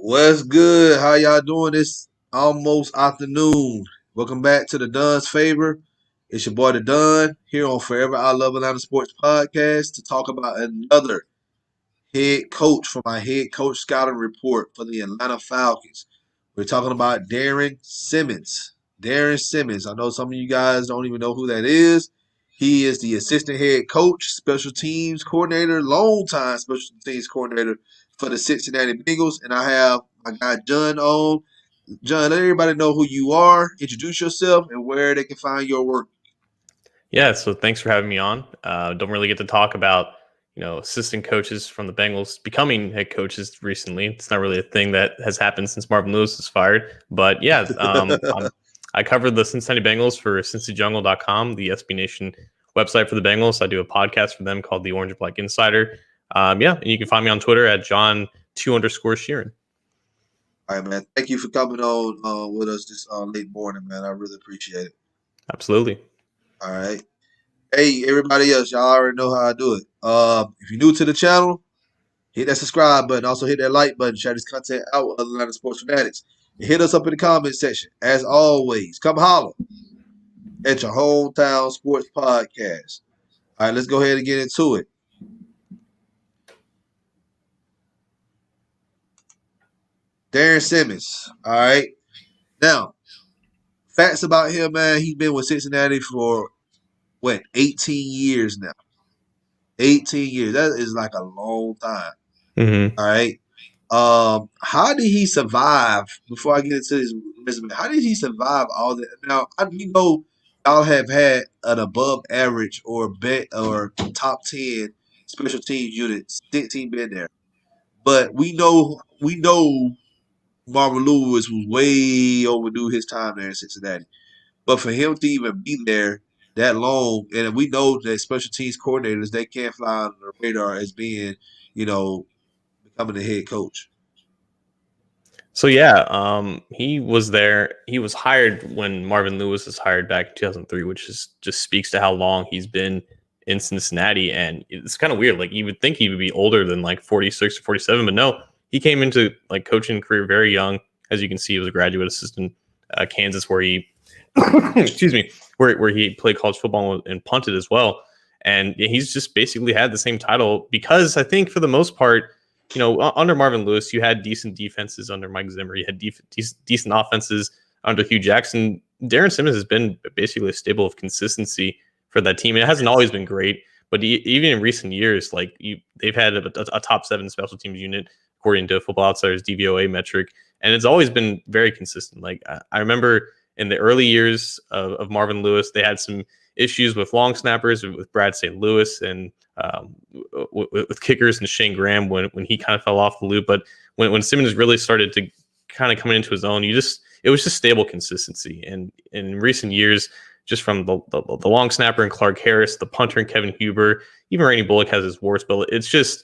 What's good? How y'all doing this almost afternoon? Welcome back to the Dun's Favor. It's your boy the Dun here on Forever I Love Atlanta Sports Podcast to talk about another head coach for my head coach scouting report for the Atlanta Falcons. We're talking about Darrin Simmons. Darrin Simmons. I know some of you guys don't even know who that is. He is the assistant head coach, special teams coordinator, long-time special teams coordinator for the Cincinnati Bengals. And I have my guy John on. John, let everybody know who you are, introduce yourself, and where they can find your work. Yeah, so thanks for having me on. Don't really get to talk about assistant coaches from the Bengals becoming head coaches recently. It's not really a thing that has happened since Marvin Lewis was fired. But yeah, I covered the Cincinnati Bengals for CincyJungle.com, the SB Nation website for the Bengals. I do a podcast for them called the Orange and Black Insider. And you can find me on Twitter at John2_Sheeran. All right, man. Thank you for coming on with us this late morning, man. I really appreciate it. Absolutely. All right. Hey, everybody else, y'all already know how I do it. If you're new to the channel, hit that subscribe button. Also hit that like button. Share this content out with other Atlanta sports fanatics. And hit us up in the comment section. As always, come holler at your hometown sports podcast. All right, let's go ahead and get into it. Darrin Simmons. All right. Now, facts about him, man. He's been with Cincinnati for 18 years now. 18 years. That is like a long time. Mm-hmm. All right. How did he survive? Before I get into his resume, how did he survive all that? Now, we know y'all have had an above average or top 10 special teams unit since he been there. But we know Marvin Lewis was way overdue his time there in Cincinnati. But for him to even be there that long, and we know that special teams coordinators, they can't fly on the radar as being, becoming a head coach. So yeah, he was there. He was hired when Marvin Lewis was hired back in 2003, which just speaks to how long he's been in Cincinnati. And it's kind of weird. Like you would think he would be older than like 46 or 47, but no, he came into like coaching career very young. As you can see, he was a graduate assistant at Kansas, where he, excuse me, where he played college football and punted as well. And he's just basically had the same title because I think for the most part, under Marvin Lewis, you had decent defenses under Mike Zimmer. You had decent offenses under Hugh Jackson. Darrin Simmons has been basically a staple of consistency for that team. It hasn't always been great, but even in recent years, they've had a top 7 special teams unit according to Football Outsiders DVOA metric, and it's always been very consistent. Like I remember in the early years of Marvin Lewis, they had some issues with long snappers with Brad St. Louis and with kickers and Shane Graham when he kind of fell off the loop. But when Simmons really started to kind of come into his own, it was just stable consistency. And in recent years, just from the long snapper and Clark Harris, the punter and Kevin Huber, even Randy Bullock has his warts, but it's just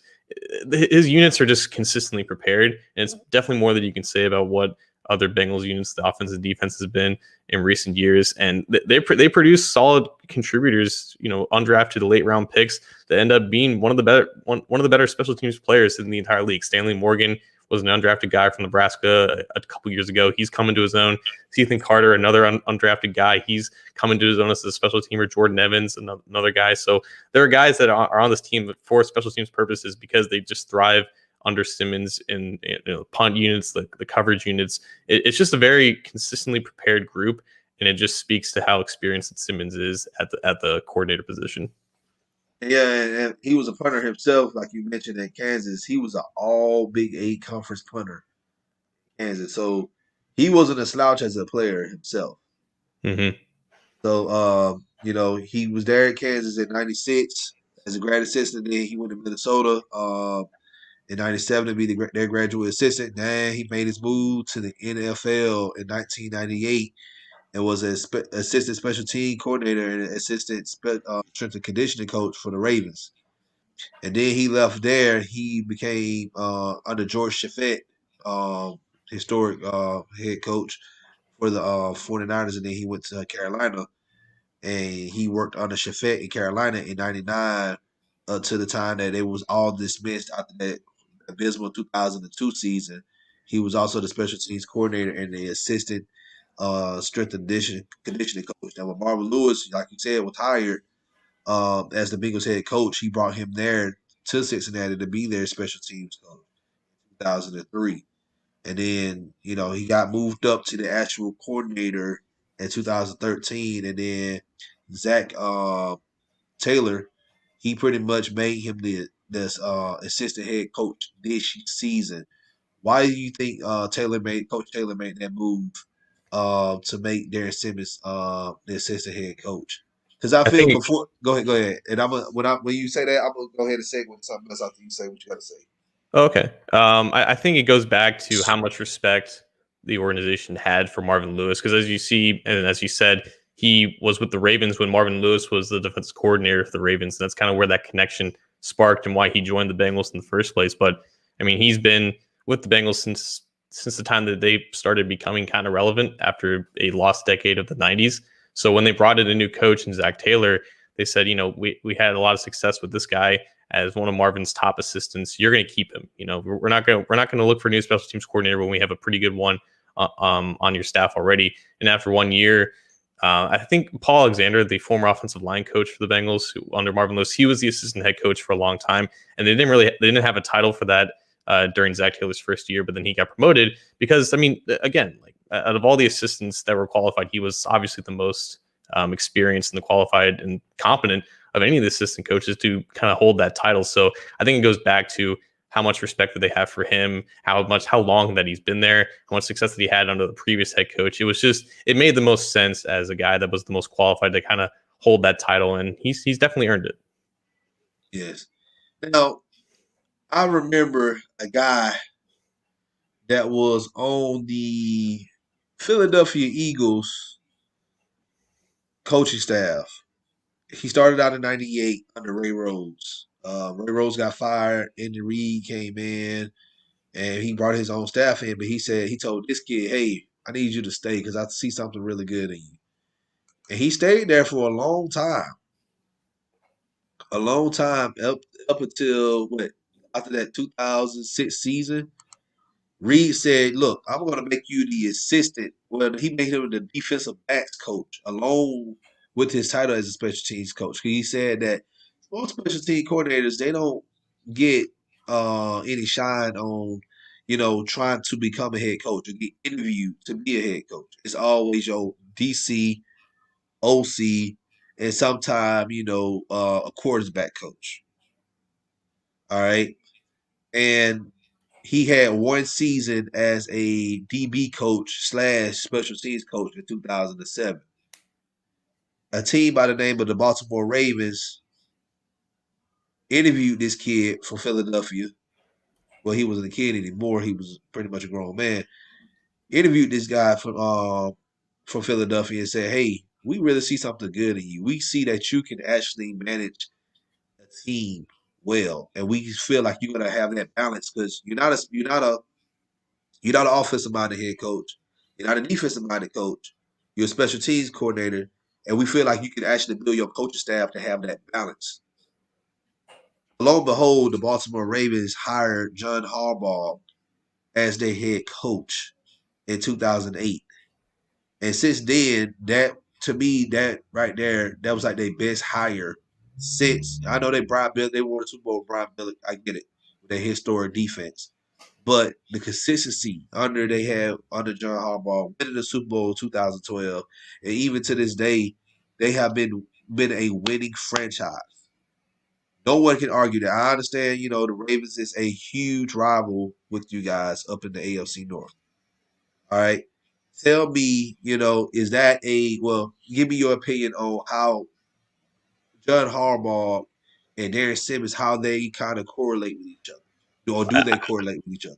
his units are just consistently prepared. And it's definitely more that you can say about what other Bengals units, the offense and defense, has been in recent years, and they produce solid contributors, undrafted late round picks that end up being one of the better special teams players in the entire league. Stanley Morgan was an undrafted guy from Nebraska a couple years ago. He's coming to his own. Ethan Carter, another undrafted guy, he's coming to his own as a special teamer. Jordan Evans, another guy. So there are guys that are on this team for special teams purposes because they just thrive under Simmons in punt units, the coverage units. It's just a very consistently prepared group, and it just speaks to how experienced Simmons is at the coordinator position. Yeah, and he was a punter himself, like you mentioned in Kansas. He was an all Big 8 conference punter in Kansas, so he wasn't a slouch as a player himself. Mm-hmm. So, he was there at Kansas in '96 as a grad assistant. Then he went to Minnesota in '97 to be their graduate assistant. Then he made his move to the NFL in 1998 and was an assistant special team coordinator and assistant strength and conditioning coach for the Ravens. And then he left there. He became under George Shafett, historic head coach for the 49ers, and then he went to Carolina, and he worked under Shafett in Carolina in '99 to the time that it was all dismissed after that abysmal 2002 season. He was also the special teams coordinator and the assistant strength and conditioning coach. Now, when Marvin Lewis, like you said, was hired as the Bengals head coach, he brought him there to Cincinnati to be their special teams coach in 2003. And then, he got moved up to the actual coordinator in 2013. And then Zach Taylor, he pretty much made him the assistant head coach this season. Why do you think Coach Taylor made that move to make Darrin Simmons the assistant head coach? Because I I feel think it, before go ahead, and when you say that, I'm gonna go ahead and segue to something else after you say what you got to say. okay. I think it goes back to how much respect the organization had for Marvin Lewis, because as you see, and as you said, he was with the Ravens when Marvin Lewis was the defensive coordinator for the Ravens. And that's kind of where that connection sparked and why he joined the Bengals in the first place. But I mean, he's been with the Bengals since the time that they started becoming kind of relevant after a lost decade of the 90s. So when they brought in a new coach and Zach Taylor, they said, we had a lot of success with this guy as one of Marvin's top assistants. You're going to keep him. We're not going to look for a new special teams coordinator when we have a pretty good one on your staff already. And after 1 year, I think Paul Alexander, the former offensive line coach for the Bengals, who under Marvin Lewis, he was the assistant head coach for a long time, and they didn't have a title for that during Zach Taylor's first year, but then he got promoted because, I mean, again, like out of all the assistants that were qualified, he was obviously the most experienced and the qualified and competent of any of the assistant coaches to kind of hold that title. So I think it goes back to how much respect that they have for him, how long that he's been there, how much success that he had under the previous head coach. It made the most sense as a guy that was the most qualified to kind of hold that title, and he's definitely earned it. Yes. Now, I remember a guy that was on the Philadelphia Eagles coaching staff. He started out in '98 under Ray Rhodes. Ray Rhodes got fired, Andy Reid came in, and he brought his own staff in. But he told this kid, "Hey, I need you to stay because I see something really good in you." And he stayed there for a long time up until what after that 2006 season. Reed said, "Look, I'm going to make you the assistant." Well, he made him the defensive backs coach, along with his title as a special teams coach. He said that most special team coordinators they don't get any shine on, trying to become a head coach or get interviewed to be a head coach. It's always your DC, OC, and sometime a quarterback coach. All right, and he had one season as a DB coach / special teams coach in 2007. A team by the name of the Baltimore Ravens interviewed this kid from Philadelphia. Well, he wasn't a kid anymore. He was pretty much a grown man. Interviewed this guy from Philadelphia and said, "Hey, we really see something good in you. We see that you can actually manage a team well, and we feel like you're gonna have that balance because you're not an offensive minded head coach. You're not a defensive minded coach. You're a special teams coordinator, and we feel like you can actually build your coaching staff to have that balance." Lo and behold, the Baltimore Ravens hired John Harbaugh as their head coach in 2008. And since then, that to me, that right there, that was like their best hire since. I know they won the Super Bowl with Brian Billick. I get it. Their historic defense. But the consistency under John Harbaugh, winning the Super Bowl in 2012, and even to this day, they have been a winning franchise. No one can argue that. I understand, the Ravens is a huge rival with you guys up in the AFC North. All right. Tell me, is that give me your opinion on how John Harbaugh and Darrin Simmons, how they kind of correlate with each other. Or do they correlate with each other?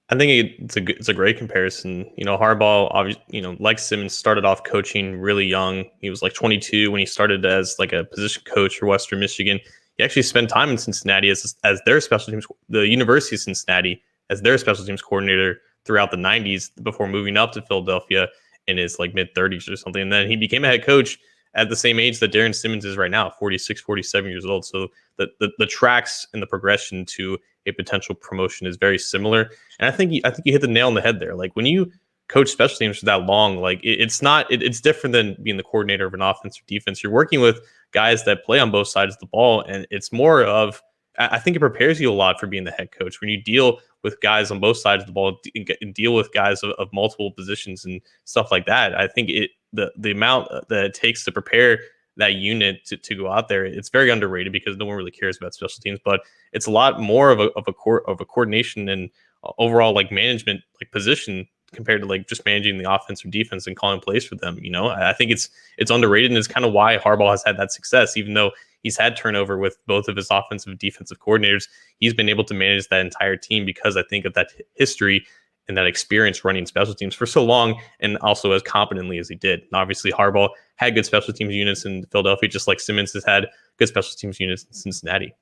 I think it's a great comparison. Harbaugh, obviously, like Simmons, started off coaching really young. He was like 22 when he started as like a position coach for Western Michigan. He actually spent time in Cincinnati as their special teams, the University of Cincinnati as their special teams coordinator throughout the 90s before moving up to Philadelphia in his like mid 30s or something. And then he became a head coach at the same age that Darrin Simmons is right now, 46, 47 years old. So the tracks and the progression to a potential promotion is very similar. And I think you hit the nail on the head there. Like when you coach special teams for that long, like it's different than being the coordinator of an offense or defense. You're working with guys that play on both sides of the ball, and it's more of, I think it prepares you a lot for being the head coach when you deal with guys on both sides of the ball and deal with guys of multiple positions and stuff like that. I think the amount that it takes to prepare that unit to go out there, it's very underrated because no one really cares about special teams, but it's a lot more of a coordination and overall like management like position compared to like just managing the offense or defense and calling plays for them. I think it's underrated, and it's kind of why Harbaugh has had that success, even though he's had turnover with both of his offensive and defensive coordinators. He's been able to manage that entire team because I think of that history and that experience running special teams for so long, and also as competently as he did. And obviously, Harbaugh had good special teams units in Philadelphia, just like Simmons has had good special teams units in Cincinnati.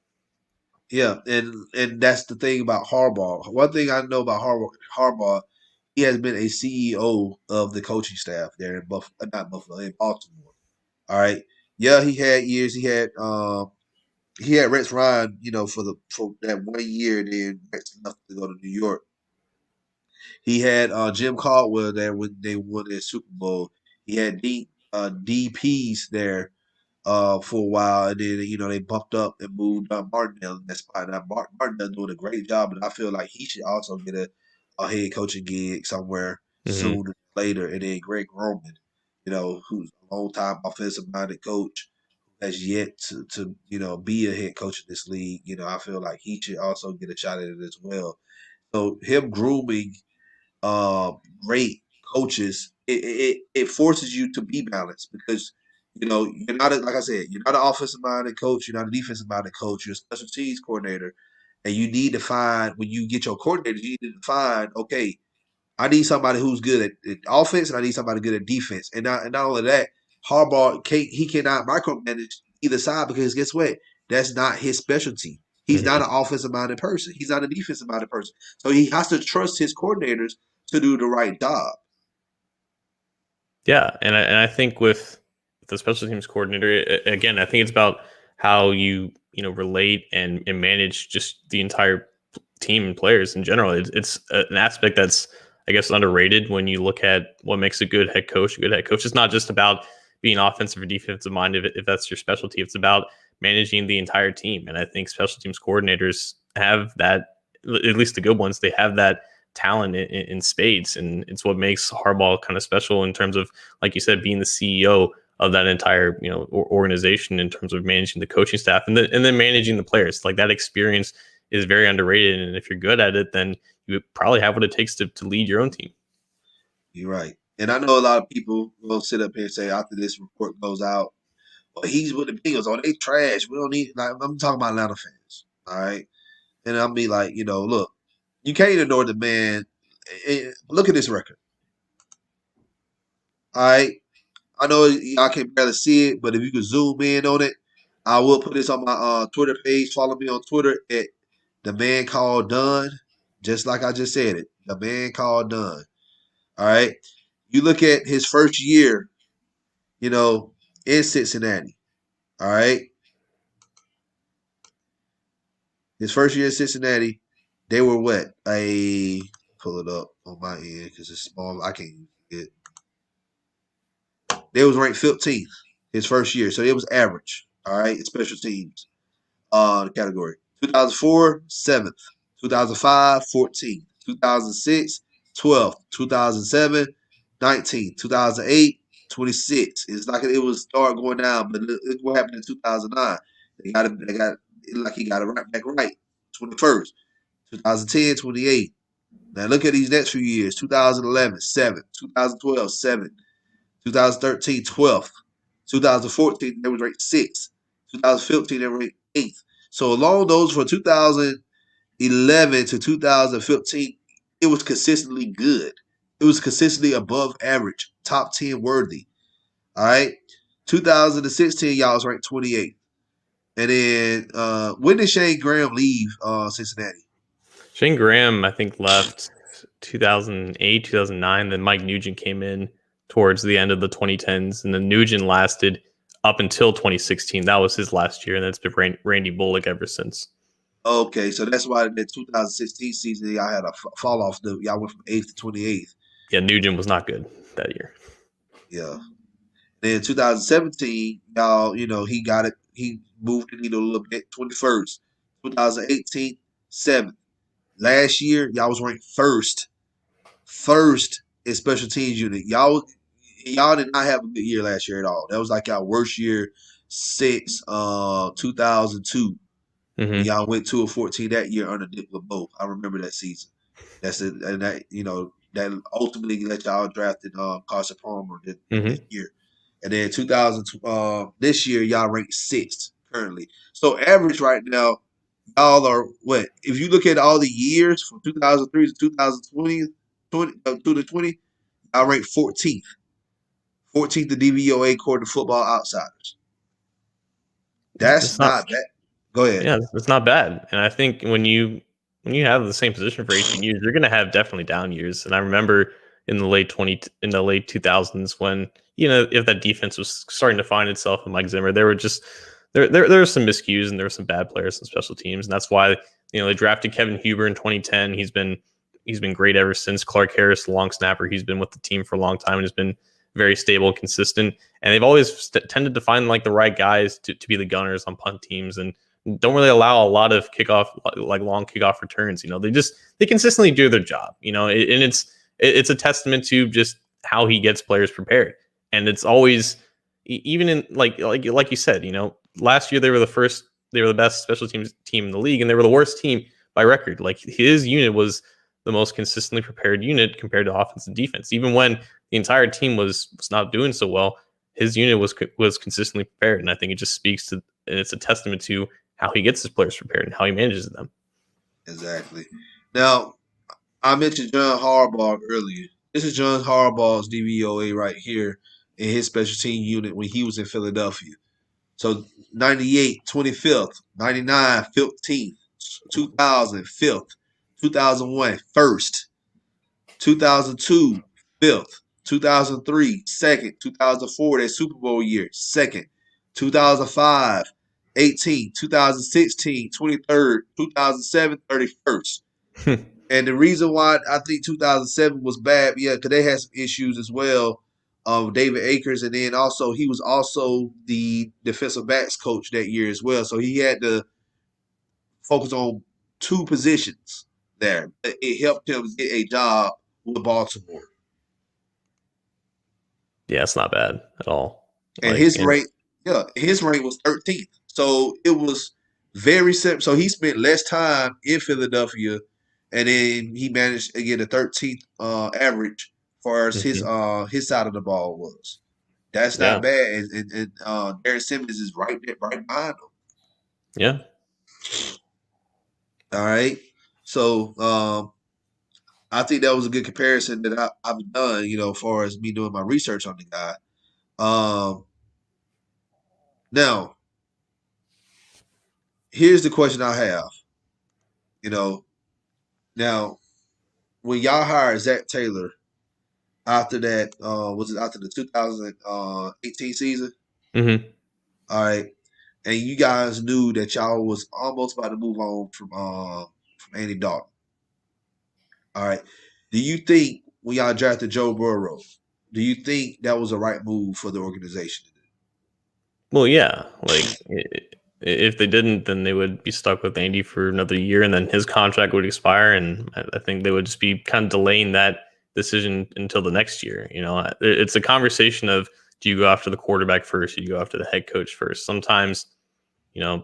Yeah, and that's the thing about Harbaugh. One thing I know about Harbaugh, he has been a CEO of the coaching staff there in not Buffalo, in Baltimore. All right. Yeah, he had years. He had Rex Ryan, for that 1 year. Then Rex left to go to New York. He had Jim Caldwell there when they won their Super Bowl. He had DPs there for a while, and then they bumped up and moved Martindale in that spot. Now Martindale doing a great job, and I feel like he should also get a head coaching gig somewhere Mm-hmm. sooner or later. And then Greg Roman, who's a long time offensive minded coach, has yet to be a head coach in this league. I feel like he should also get a shot at it as well. So him grooming great coaches, it forces you to be balanced because you're not like I said, you're not an offensive minded coach, you're not a defensive minded coach, you're a special teams coordinator, and you need to find when you get your coordinators, you need to find I need somebody who's good at offense, and I need somebody good at defense, and not only that, Harbaugh cannot micromanage either side because guess what? That's not his specialty. He's not Mm-hmm. an offensive minded person. He's not a defensive minded person. So he has to trust his coordinators to do the right job. Yeah, and I think with the special teams coordinator, again, I think it's about how you relate and manage just the entire team and players in general. It's an aspect that's, I guess, underrated when you look at what makes a good head coach. A good head coach is not just about being offensive or defensive minded if that's your specialty. It's about managing the entire team, and I think special teams coordinators have that. At least the good ones, they have that talent in spades, and it's what makes Harbaugh kind of special in terms of, like you said, being the CEO of that entire organization in terms of managing the coaching staff and then managing the players. Like that experience is very underrated, and if you're good at it, then you probably have what it takes to lead your own team. You're right. And I know a lot of people will sit up here and say after this report goes out, well, he's with the Bengals. Oh, they trash. We don't need. Like, I'm talking about Atlanta fans. All right. And I'll be like, look, you can't ignore the man. Look at this record. All right. I know y'all can barely see it, but if you could zoom in on it, I will put this on my Twitter page. Follow me on Twitter at the man called Dunn. Just like I just said it. The man called Dunn. All right. You look at his first year, in Cincinnati. All right. His first year in Cincinnati, they were what? Pull it up on my end because it's small. I can't get it. They was ranked 15th his first year. So it was average. All right. In special teams category. 2004, 7th. 2005, 14th. 2006, 12th. 2007, 19th. 2008, 26th. It's like it was start going down, but look what happened in 2009. He got it right back right. 21st. 2010, 28th. Now look at these next few years. 2011, 7th. 2012, 7th. 2013, 12th. 2014, they was ranked 6th. 2015, they were ranked 8th. So along those from 2011 to 2015, it was consistently good. It was consistently above average, top 10 worthy. All right. 2016, y'all was ranked 28th. And then when did Shane Graham leave Cincinnati? Shane Graham, I think, left 2008, 2009. Then Mike Nugent came in towards the end of the 2010s, and then Nugent lasted up until 2016. That was his last year, and it's been Randy Bullock ever since. Okay, so that's why in the 2016 season y'all had a fall off. Y'all went from 8th to 28th. Yeah, Nugent was not good that year. Yeah. Then 2017, y'all, he got it. He moved the needle a little bit. 21st, 2018, 7th. Last year, y'all was ranked first in special teams unit. Y'all did not have a good year last year at all. That was like our worst year since 2002. When Mm-hmm. y'all went 2-14 that year under Dick LeBeau. I remember that season. That's it, and that ultimately let y'all drafted Carson Palmer that Mm-hmm. year. And then 2000 this year y'all ranked sixth currently. So average right now, y'all are what? If you look at all the years from 2003 to 2020, 2020, y'all ranked 14th. 14th the DVOA according to Football Outsiders. That's It's not. not bad. Go ahead. Yeah, it's not bad. And I think when you have the same position for 18 years, you're going to have definitely down years. And I remember in the late 2000s when if that defense was starting to find itself in Mike Zimmer, there were just there were some miscues and there were some bad players on special teams, and that's why they drafted Kevin Huber in 2010. He's been great ever since. Clark Harris, the long snapper, he's been with the team for a long time and has been very stable and consistent. And they've always tended to find like the right guys to be the gunners on punt teams and don't really allow a lot of long kickoff returns. They consistently do their job. And it's a testament to just how he gets players prepared. And it's always even in like you said, last year they were the best special teams team in the league, and they were the worst team by record. Like his unit was the most consistently prepared unit compared to offense and defense. Even when the entire team was not doing so well, his unit was consistently prepared, and I think it just speaks to, and it's a testament to how he gets his players prepared and how he manages them. Exactly. Now, I mentioned John Harbaugh earlier. This is John Harbaugh's DVOA right here in his special team unit when he was in Philadelphia. So 98, 25th, 99, 15th, 2000, 5th, 2001, 1st, 2002, 5th, 2003, 2nd, 2004, that Super Bowl year, 2nd, 2005, 18, 2016, 23rd, 2007, 31st. And the reason why I think 2007 was bad, yeah, because they had some issues as well. David Akers, and then also he was also the defensive backs coach that year as well. So he had to focus on two positions there. It helped him get a job with Baltimore. Yeah, it's not bad at all. And Like, his rank, yeah, his rank was 13th. So it was very simple. So he spent less time in Philadelphia, and then he managed to get a 13th average for as mhm. his side of the ball was. That's Yeah, not bad. And Darrin Simmons is right there, right behind him. yeah, All right. So I think that was a good comparison that I've done, as far as me doing my research on the guy. Um, Now, here's the question I have. You know, Now when y'all hired Zach Taylor after that, was it after the 2018 season? hmm All right, and you guys knew that y'all was almost about to move on from Andy Dalton. All right, do you think when y'all drafted Joe Burrow, do you think that was the right move for the organization? Well, yeah. Like, if they didn't, then they would be stuck with Andy for another year, and then his contract would expire, and I think they would just be kind of delaying that decision until the next year. It's a conversation of, do you go after the quarterback first? Do you go after the head coach first? Sometimes,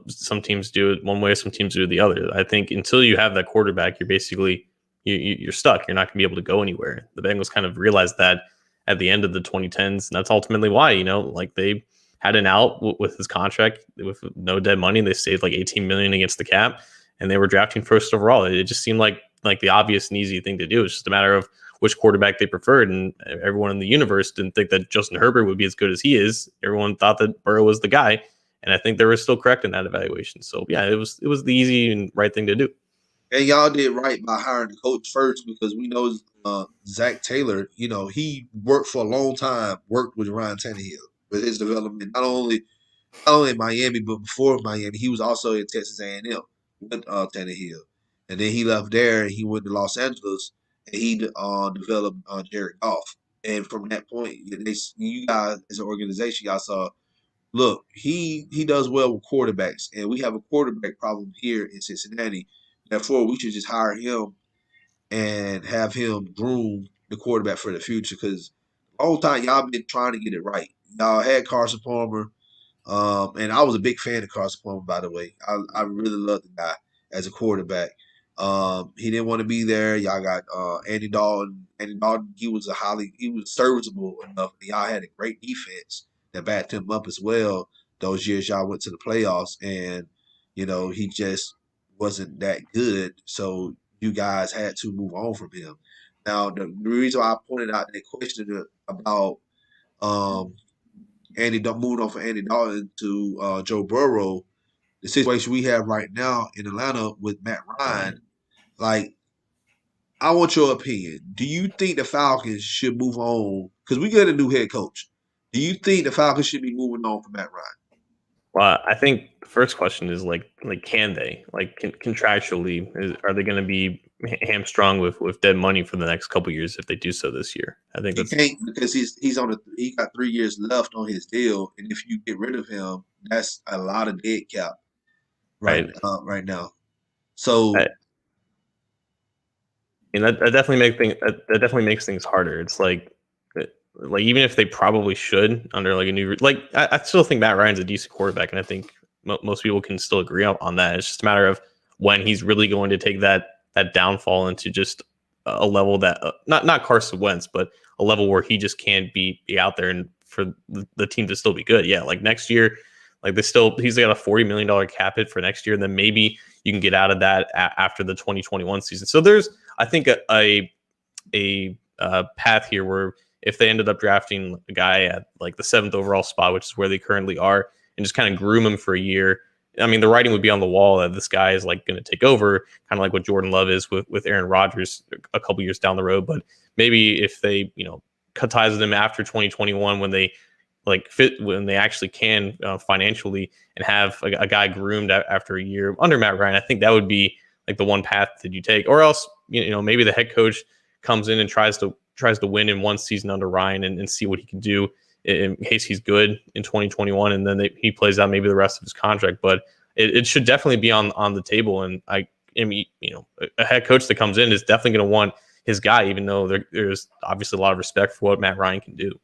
some teams do it one way, some teams do it the other. I think until you have that quarterback, you're basically you're stuck. You're not going to be able to go anywhere. The Bengals kind of realized that at the end of the 2010s, and that's ultimately why like they had an out with his contract with no dead money. They saved like 18 million against the cap, and they were drafting first overall. It just seemed like the obvious and easy thing to do. It's just a matter of which quarterback they preferred, and everyone in the universe didn't think that Justin Herbert would be as good as he is. Everyone thought that Burrow was the guy, and I think they were still correct in that evaluation. So yeah, it was the easy and right thing to do. And y'all did right by hiring the coach first because we know Zach Taylor. He worked for a long time. Worked with Ryan Tannehill with his development, not only in Miami but before Miami, he was also in Texas A&M with Tannehill, and then he left there and he went to Los Angeles and he developed Jared Goff. And from that point, you guys as an organization, y'all saw, look, he does well with quarterbacks, and we have a quarterback problem here in Cincinnati. Therefore, we should just hire him and have him groom the quarterback for the future. Because the whole time y'all been trying to get it right. Y'all had Carson Palmer, and I was a big fan of Carson Palmer, by the way. I really love the guy as a quarterback. He didn't want to be there. Y'all got Andy Dalton. Andy Dalton, he was serviceable enough. Y'all had a great defense that backed him up as well. Those years y'all went to the playoffs, and he just wasn't that good. So you guys had to move on from him. Now, the reason why I pointed out that question about um, moved on from Andy Dalton to Joe Burrow, the situation we have right now in Atlanta with Matt Ryan, like, I want your opinion. Do you think the Falcons should move on? Because we get a new head coach. Do you think the Falcons should be moving on from Matt Ryan? Well, I think the first question is can they contractually are they going to be hamstrung with dead money for the next couple years if they do so this year? I think He that's can't because he got 3 years left on his deal, and if you get rid of him, that's a lot of dead cap right. right now. So And that definitely that definitely makes things harder. It's like even if they probably should under like a new I still think Matt Ryan's a decent quarterback, and I think most people can still agree on that. It's just a matter of when he's really going to take that downfall into just a level that not Carson Wentz, but a level where he just can't be out there and for the team to still be good. Yeah, like next year, like he's got a $40 million cap hit for next year, and then maybe you can get out of that after the 2021 season. So there's I think a path here where if they ended up drafting a guy at like the 7th overall spot, which is where they currently are, and just kind of groom him for a year, I mean, the writing would be on the wall that this guy is like going to take over, kind of like what Jordan Love is with Aaron Rodgers a couple years down the road. But maybe if they, cut ties with him after 2021 when they when they actually can financially and have a guy groomed after a year under Matt Ryan, I think that would be like the one path that you take. Or else, maybe the head coach comes in and tries to win in one season under Ryan and see what he can do in case he's good in 2021, and then he plays out maybe the rest of his contract. But it should definitely be on the table. And I mean, a head coach that comes in is definitely going to want his guy, even though there's obviously a lot of respect for what Matt Ryan can do.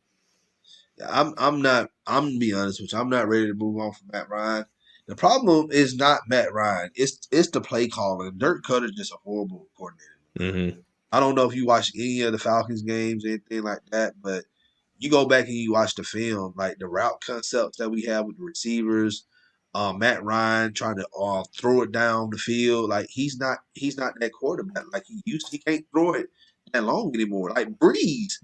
I'm not. I'm gonna be honest with you. I'm not ready to move on from Matt Ryan. The problem is not Matt Ryan. It's the play calling. Dirk Cutter's just a horrible coordinator. Mm-hmm. I don't know if you watch any of the Falcons games, anything like that, but you go back and you watch the film, like the route concepts that we have with the receivers, Matt Ryan trying to throw it down the field. Like he's not that quarterback like he used to. He can't throw it that long anymore. Like Breeze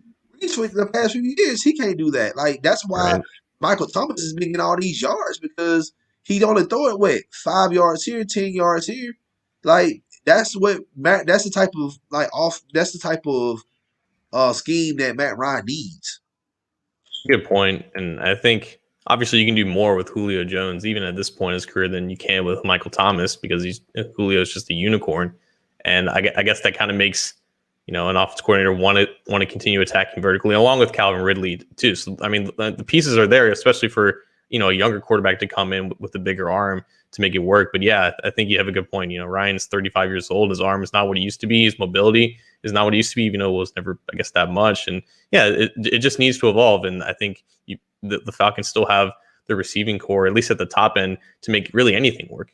for the past few years, he can't do that. Like that's why Right. Michael Thomas is making all these yards because he only throw it 5 yards here, 10 yards here. Like that's the type of that's the type of scheme that Matt Ryan needs. Good point. And I think obviously you can do more with Julio Jones, even at this point in his career, than you can with Michael Thomas because Julio's just a unicorn. And I guess that kind of makes an offense coordinator want to continue attacking vertically, along with Calvin Ridley too. So I mean, the pieces are there, especially for a younger quarterback to come in with a bigger arm to make it work. But yeah, I think you have a good point. Ryan's 35 years old. His arm is not what it used to be. His mobility is not what it used to be, even though it was never, I guess, that much. And yeah, it just needs to evolve. And I think the Falcons still have the receiving core, at least at the top end, to make really anything work.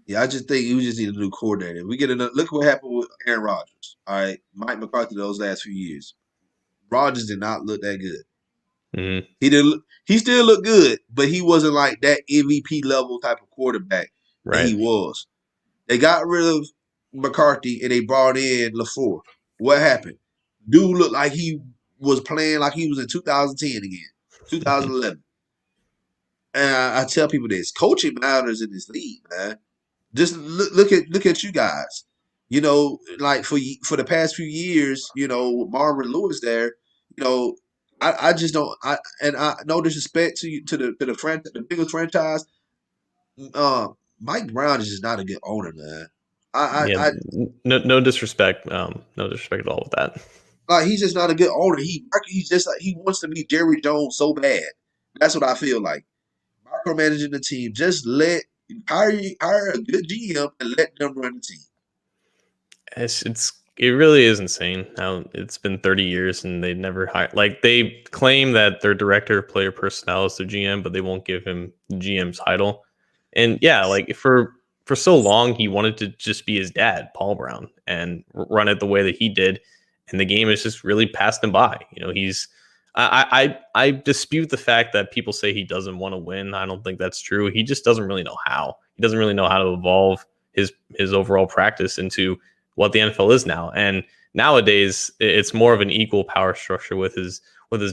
Yeah, I just think we just need a new coordinator. We get another look what happened with Aaron Rodgers. All right, Mike McCarthy those last few years. Rodgers did not look that good. Mm-hmm. He did. He still looked good, but he wasn't like that MVP level type of quarterback that he Right. was. They got rid of McCarthy and they brought in LaFleur. What happened? Dude looked like he was playing like he was in 2010 again, 2011. And I tell people this: coaching matters in this league, man. Just look at you guys. Like for the past few years, with Marvin Lewis there, I just don't. I no disrespect to you to the biggest franchise. Mike Brown is just not a good owner, man. Yeah, I no disrespect, no disrespect at all with that. like he's just not a good owner. He's just like he wants to be Jerry Jones so bad. That's what I feel like. Micromanaging the team, just hire a good GM and let them run the team. It really is insane how it's been 30 years and they never hired. Like they claim that their director of player personnel is their GM, but they won't give him the GM title. And yeah, like for so long he wanted to just be his dad, Paul Brown, and run it the way that he did, and the game has just really passed him by. You know, he's I dispute the fact that people say he doesn't want to win. I don't think that's true. He just doesn't really know how. He doesn't really know how to evolve his overall practice into what the NFL is now. And nowadays, it's more of an equal power structure with his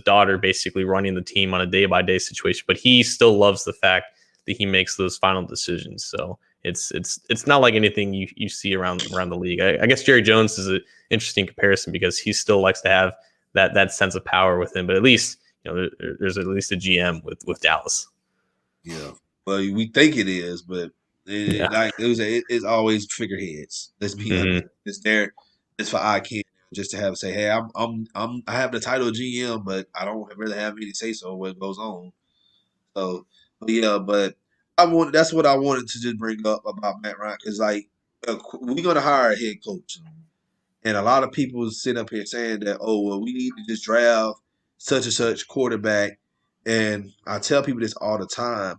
daughter basically running the team on a day by day situation. But he still loves the fact that he makes those final decisions. So it's not like anything you see around the league. I guess Jerry Jones is an interesting comparison because he still likes to have that sense of power with him. But at least there's at least a GM with Dallas. Yeah. Well, we think it is, but Yeah. it's always figureheads. Let's be honest. Mm-hmm. It's there. It's for eye candy just to have say, hey, I have the title of GM, but I don't really have any say so what goes on. So, but yeah, but that's what I wanted to just bring up about Matt Ryan because like we're gonna hire a head coach, and a lot of people sit up here saying that well we need to just draft such and such quarterback, and I tell people this all the time.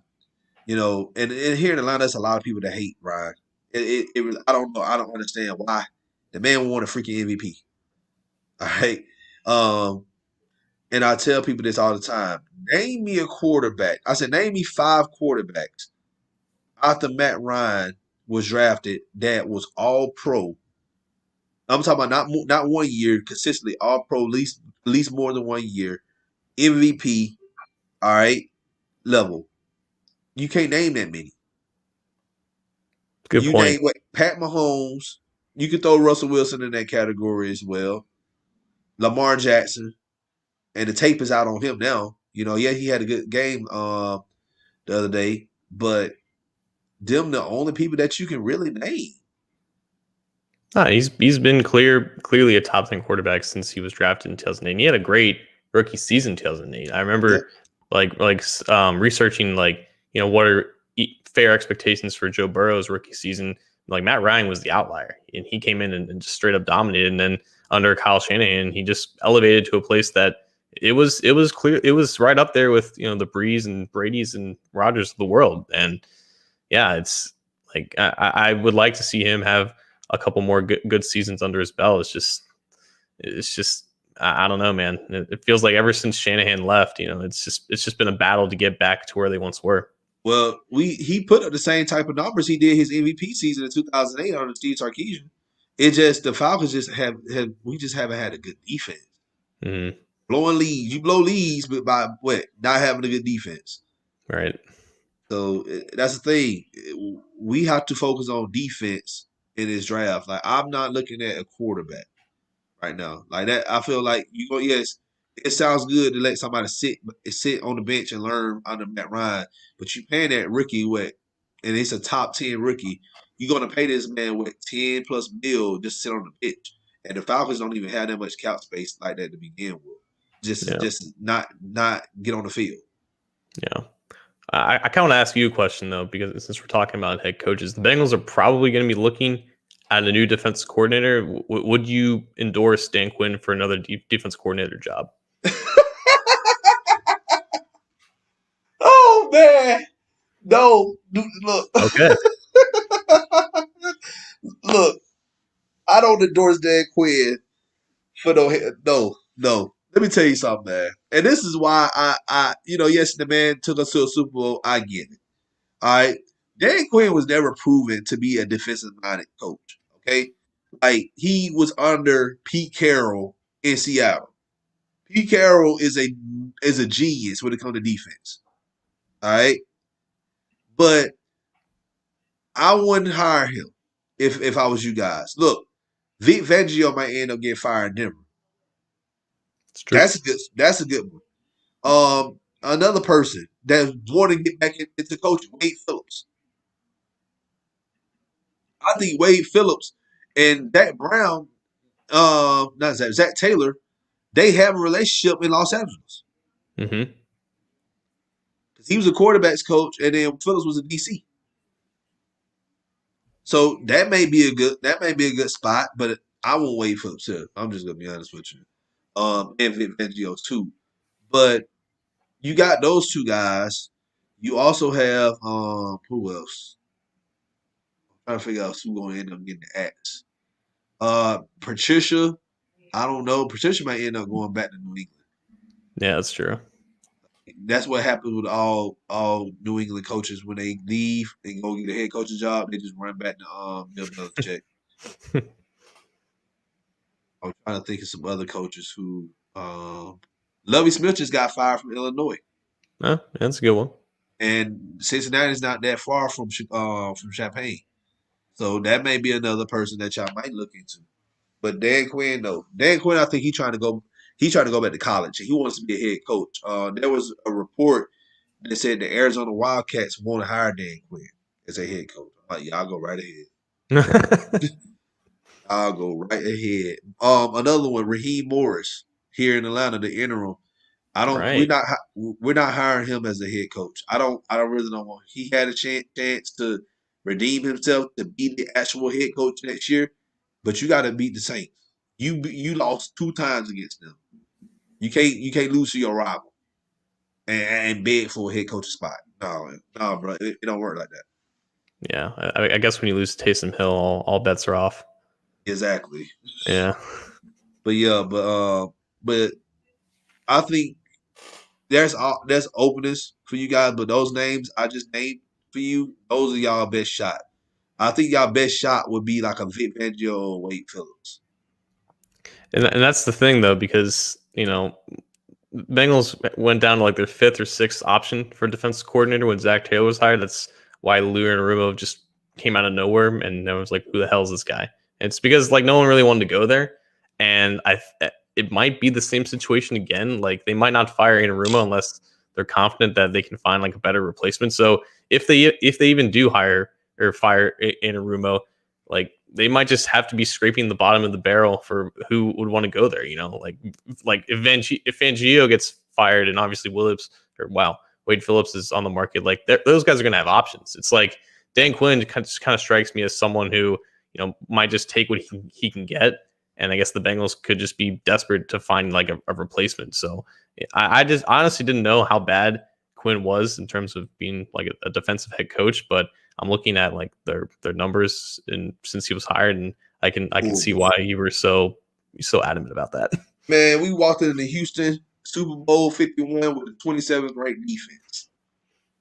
And here in Atlanta, there's a lot of people that hate Ryan. I don't know. I don't understand why the man won a freaking MVP. All right. And I tell people this all the time. Name me a quarterback. I said, name me 5 quarterbacks after Matt Ryan was drafted that was all pro. I'm talking about not 1 year, consistently all pro, at least more than 1 year, MVP, all right, level. You can't name that many. Good You point. name what Pat Mahomes. You could throw Russell Wilson in that category as well. Lamar Jackson, and the tape is out on him now. Yeah, he had a good game the other day, but them the only people that you can really name. He's been clearly a top 10 quarterback since he was drafted in 2008. And he had a great rookie season in 2008. I Yep. remember researching what are fair expectations for Joe Burrow's rookie season. Like Matt Ryan was the outlier, and he came in and just straight up dominated. And then under Kyle Shanahan, he just elevated to a place that it was clear it was right up there with the Brees and Brady's and Rodgers of the world. And yeah, it's like I would like to see him have a couple more good seasons under his belt. It's just I don't know, man. It feels like ever since Shanahan left, it's just been a battle to get back to where they once were. Well, he put up the same type of numbers he did his MVP season in 2008 under Steve Sarkisian. It just the Falcons just have we just haven't had a good defense. Mm-hmm. Blowing leads, you blow leads, but by what? Not having a good defense. Right. So that's the thing. We have to focus on defense in this draft. Like I'm not looking at a quarterback right now. Like that, I feel like you go. Yes, it sounds good to let somebody sit on the bench and learn under Matt Ryan, but you paying that rookie what, and it's a top 10 rookie. You're gonna pay this man with 10+ mil just sit on the bench, and the Falcons don't even have that much cap space like that to begin with. Yeah. Just not get on the field. Yeah. I kind of want to ask you a question though, because since we're talking about head coaches, the Bengals are probably going to be looking at a new defense coordinator. Would you endorse Dan Quinn for another defense coordinator job? Oh man, no, look, Okay. look. I don't endorse Dan Quinn for no. Let me tell you something, man. And this is why yes, the man took us to a Super Bowl. I get it. All right. Dan Quinn was never proven to be a defensive minded coach. Okay. Like he was under Pete Carroll in Seattle. Pete Carroll is a genius when it comes to defense. All right. But I wouldn't hire him if I was you guys. Look, Vic Fangio might end up getting fired in Denver. It's true. That's a good one. Another person that wanted to get back into coaching, Wade Phillips. I think Wade Phillips and Zach Brown, not Zach Taylor, they have a relationship in Los Angeles Mm-hmm. because he was a quarterbacks coach, and then Phillips was a DC. So that may be a good spot, but I won't Wade Phillips here. I'm just gonna be honest with you. And Vic Fangio's too, but you got those two guys. You also have who else? I'm trying to figure out who's going to end up getting the axe. Patricia, I don't know. Patricia might end up going back to New England. Yeah, that's true. That's what happens with all New England coaches when they leave and go get a head coaching job. They just run back to Bill Belichick. I'm trying to think of some other coaches who Lovie Smith just got fired from Illinois, Oh, that's a good one. and Cincinnati's not that far from Champaign, so that may be another person that y'all might look into. But Dan Quinn, no. Dan Quinn, I think he's trying to go. He's trying to go back to college. He wants to be a head coach. There was a report that said the Arizona Wildcats want to hire Dan Quinn as a head coach. I'm like, y'all go right ahead. I'll go right ahead. Another one, Raheem Morris here in Atlanta, the interim. I don't. Right. We're not hiring him as a head coach. I don't really don't want. He had a chance to redeem himself to be the actual head coach next year, but you got to beat the Saints. You lost 2 times against them. You can't lose to your rival and beg for a head coaching spot. No, bro, it don't work like that. Yeah, I guess when you lose Taysom Hill, all bets are off. Exactly. Yeah. But yeah, but I think there's openness for you guys, but those names I just named for you, those are y'all best shot. I think y'all best shot would be like a Vic Fangio or Wade Phillips. And that's the thing though, because Bengals went down to like their fifth or sixth option for defensive coordinator when Zach Taylor was hired. That's why Lou and Rumo just came out of nowhere, and everyone's like, "Who the hell is this guy?" And it's because like no one really wanted to go there, and it might be the same situation again. Like they might not fire Rumo unless they're confident that they can find like a better replacement. So if they even do hire or fire Rumo, like they might just have to be scraping the bottom of the barrel for who would want to go there. Like if Fangio gets fired and obviously Wade Phillips is on the market, like those guys are going to have options. It's like Dan Quinn kind of strikes me as someone who might just take what he can get, and I guess the Bengals could just be desperate to find like a replacement. So I just honestly didn't know how bad Quinn was in terms of being like a defensive head coach, but I'm looking at like their numbers and since he was hired, and I can see why you were so adamant about that. Man, we walked into Houston Super Bowl 51 with the 27th ranked defense.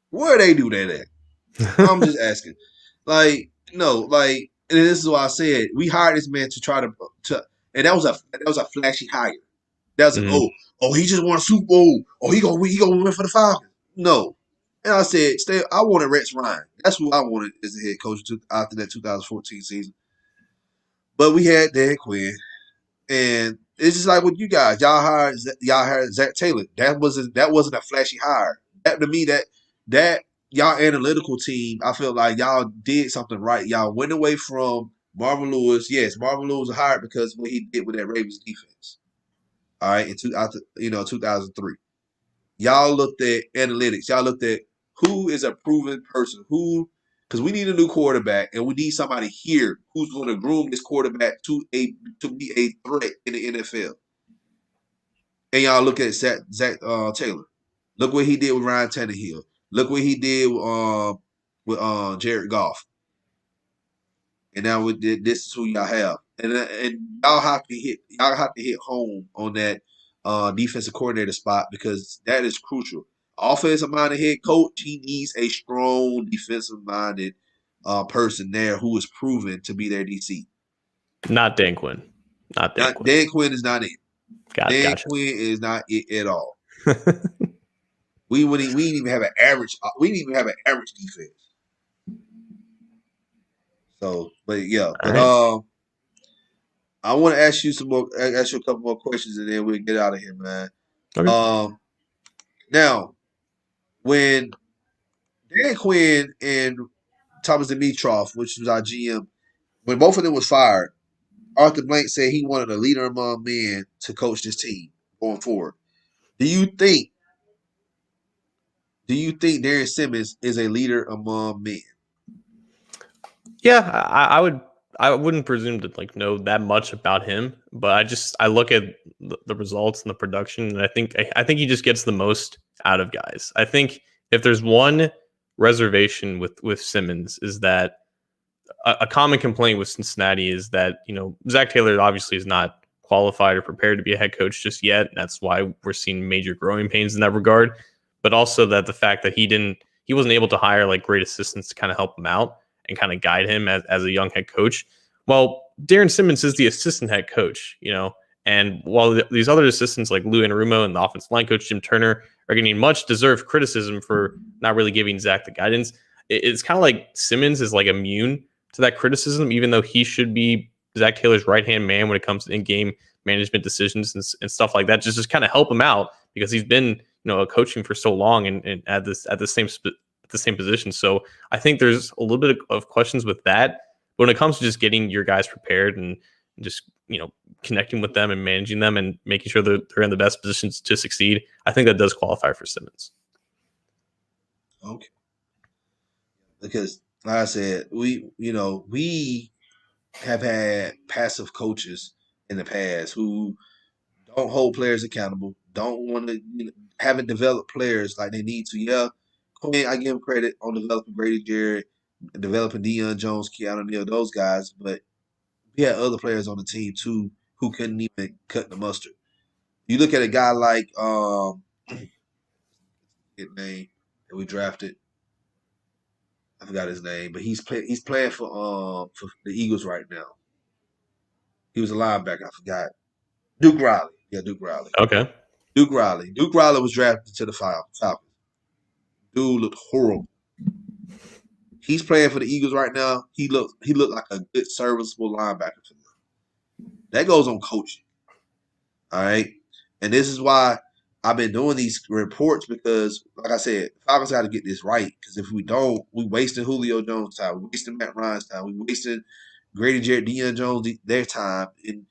Where they do that at? I'm just asking. Like, no, like, and this is why I said we hired this man to try to and that was a flashy hire. That was Mm-hmm. he just won a Super Bowl. Oh, he gonna win for the Falcons. No. And I said, I wanted Rex Ryan. That's who I wanted as the head coach after that 2014 season. But we had Dan Quinn, and it's just like with you guys. Y'all hired Zach Taylor. That wasn't a flashy hire. That to me that y'all analytical team, I feel like y'all did something right. Y'all went away from Marvin Lewis. Yes, Marvin Lewis was hired because of what he did with that Ravens defense. All right, in 2003. Y'all looked at analytics. Y'all looked at who is a proven person. Because we need a new quarterback, and we need somebody here who's going to groom this quarterback to be a threat in the NFL. And y'all look at Zach Taylor. Look what he did with Ryan Tannehill. Look what he did with Jared Goff. And now this is who y'all have, and y'all have to hit home on that defensive coordinator spot because that is crucial. Offensive minded head coach, he needs a strong defensive minded person there who is proven to be their DC. Not Dan Quinn. Not Dan Quinn. Dan Quinn is not it. Dan Gotcha. Quinn is not it at all. We didn't even have an average. We didn't even have an average defense. So, but yeah, but Right. I want to ask you ask you a couple more questions, and then we'll get out of here, man. Okay. Now, when Dan Quinn and Thomas Dimitroff, which was our GM, when both of them was fired, Arthur Blank said he wanted a leader among men to coach this team going forward. Do you think Darrin Simmons is a leader among men? Yeah, I would. I wouldn't presume to like know that much about him, but I look at the results and the production, and I think he just gets the most out of guys. I think if there's one reservation with Simmons is that a common complaint with Cincinnati is that Zach Taylor obviously is not qualified or prepared to be a head coach just yet. That's why we're seeing major growing pains in that regard. But also that the fact that he wasn't able to hire like great assistants to kind of help him out and kind of guide him as a young head coach. Well, Darrin Simmons is the assistant head coach, and while these other assistants like Lou Anarumo and the offensive line coach Jim Turner are getting much deserved criticism for not really giving Zach the guidance, it's kind of like Simmons is like immune to that criticism, even though he should be Zach Taylor's right hand man when it comes to in game management decisions and stuff like that. Just kind of help him out because he's been coaching for so long and at the same position. So I think there's a little bit of questions with that. But when it comes to just getting your guys prepared and just connecting with them and managing them and making sure that they're in the best positions to succeed, I think that does qualify for Simmons. Okay, because like I said, we have had passive coaches in the past who don't hold players accountable, don't want to, haven't developed players like they need to. Yeah, Quinn, I give him credit on developing Grady Jarrett, developing Deion Jones, Keanu Neal, those guys, but we had other players on the team too who couldn't even cut the mustard. You look at a guy like his name that we drafted. I forgot his name, but he's playing for the Eagles right now. He was a linebacker. I forgot. Duke Riley. Yeah, Duke Riley. Okay. Duke Riley. Duke Riley was drafted to the Falcons. Dude looked horrible. He's playing for the Eagles right now. He looked like a good serviceable linebacker for them. That goes on coaching. All right. And this is why I've been doing these reports because, like I said, Falcons got to get this right. Because if we don't, we wasting Julio Jones' time, we wasting Matt Ryan's time, we wasting Grady Jarrett, Deion Jones their time. And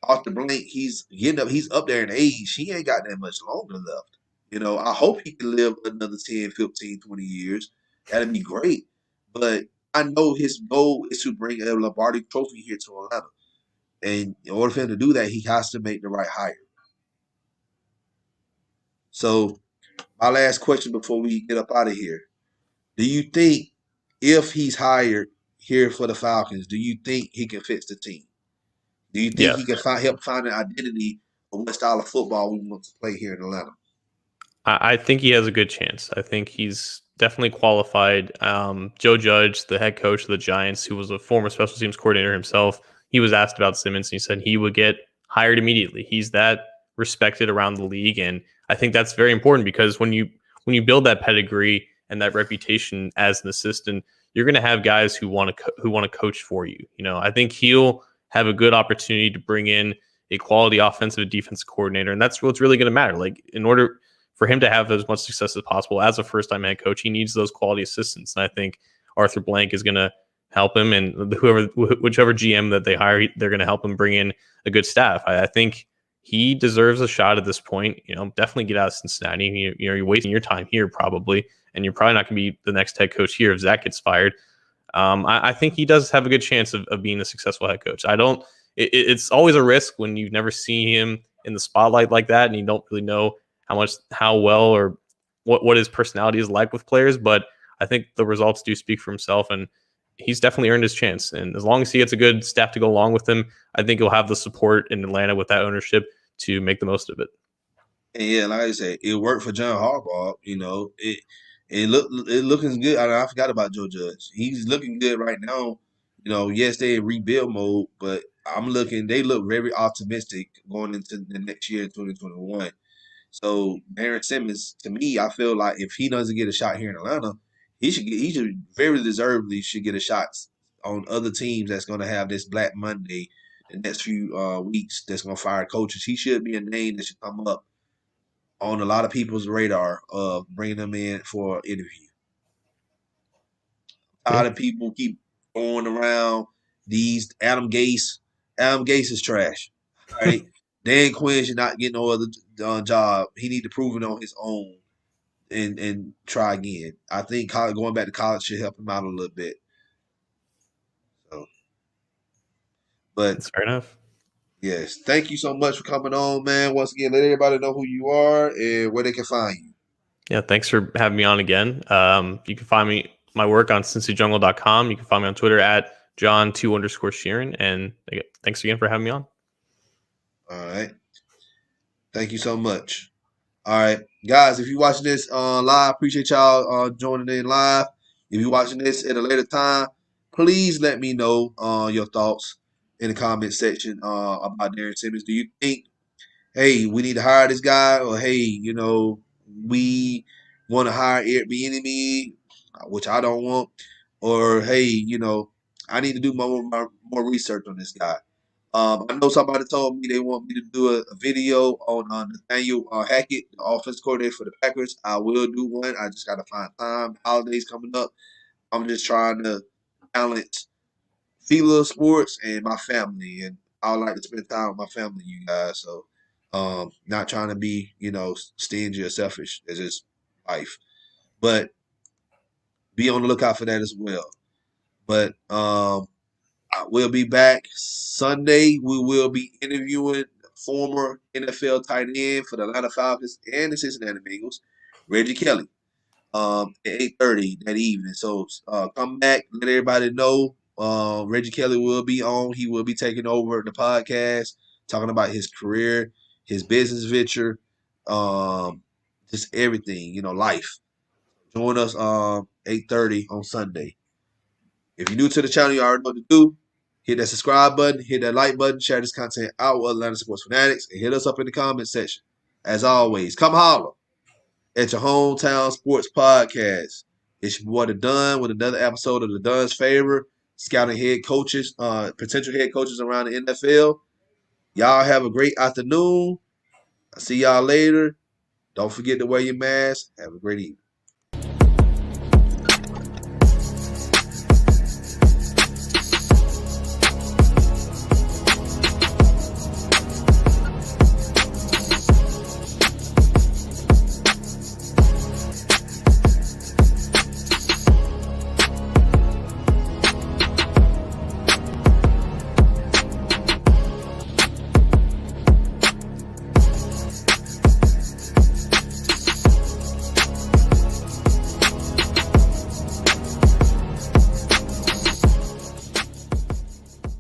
Arthur Blank, he's getting up, he's up there in age. He ain't got that much longer left. I hope he can live another 10, 15, 20 years. That'd be great. But I know his goal is to bring a Lombardi trophy here to Atlanta. And in order for him to do that, he has to make the right hire. So, my last question before we get up out of here: do you think if he's hired here for the Falcons, do you think he can fix the team? Do you think he Yes. can help find an identity of what style of football we want to play here in Atlanta? I think he has a good chance. I think he's definitely qualified. Joe Judge, the head coach of the Giants, who was a former special teams coordinator himself, he was asked about Simmons and he said he would get hired immediately. He's that respected around the league, and I think that's very important because when you build that pedigree and that reputation as an assistant, you're going to have guys who want to coach for you. I think he'll have a good opportunity to bring in a quality offensive and defensive coordinator, and that's what's really going to matter. Like in order for him to have as much success as possible as a first-time head coach, he needs those quality assistants. And I think Arthur Blank is going to help him, and whichever GM that they hire, they're going to help him bring in a good staff. I think he deserves a shot at this point. Definitely get out of Cincinnati. You're wasting your time here probably, and you're probably not going to be the next head coach here if Zach gets fired. I think he does have a good chance of being a successful head coach. I don't. It's always a risk when you've never seen him in the spotlight like that, and you don't really know how well or what his personality is like with players. But I think the results do speak for himself, and he's definitely earned his chance. And as long as he gets a good staff to go along with him, I think he'll have the support in Atlanta with that ownership to make the most of it. And yeah, like I said, it worked for John Harbaugh. It looking good. I forgot about Joe Judge. He's looking good right now. Yes, they in rebuild mode, but they look very optimistic going into the next year, 2021. So Darrin Simmons, to me, I feel like if he doesn't get a shot here in Atlanta, he should very deservedly should get a shot on other teams that's going to have this Black Monday the next few weeks that's going to fire coaches. He should be a name that should come up on a lot of people's radar of bringing them in for an interview. A Yeah. lot of people keep going around These Adam Gase is trash. All right. Dan Quinn should not get no other job. He need to prove it on his own and try again. I think going back to college should help him out a little bit. So, but That's fair enough. yes, thank you so much for coming on, man. Once again, let everybody know who you are and where they can find you. Yeah, thanks for having me on again. You can find my work on cincyjungle.com. You can find me on Twitter at John2_Sheeran. And thanks again for having me on. All right. Thank you so much. All right, guys, if you're watching this live, appreciate y'all joining in live. If you're watching this at a later time, please let me know your thoughts in the comment section about Darrin Simmons. Do you think, hey, we need to hire this guy, or hey, we want to hire Airbnb, which I don't want, or hey, I need to do more research on this guy. I know somebody told me they want me to do a video on Nathaniel Hackett, the offense coordinator for the Packers. I will do one. I just got to find time. Holidays coming up. I'm just trying to balance FILA sports and my family, and I would like to spend time with my family, you guys. So, not trying to be, stingy or selfish. It's just life. But be on the lookout for that as well. But we'll be back Sunday. We will be interviewing former NFL tight end for the Atlanta Falcons and the Cincinnati Bengals, Reggie Kelly, at 8:30 that evening. So come back, let everybody know. Reggie Kelly will be on. He will be taking over the podcast, talking about his career, his business venture, just everything, life. Join us 8:30 on Sunday. If you're new to the channel, you already know what to do. Hit that subscribe button, hit that like button, share this content out with Atlanta Sports Fanatics, and hit us up in the comment section. As always, come holler at your hometown sports podcast. It's your boy The Dunn with another episode of The Dunn's Favor, scouting head coaches, potential head coaches around the NFL. Y'all have a great afternoon. I'll see y'all later. Don't forget to wear your mask. Have a great evening.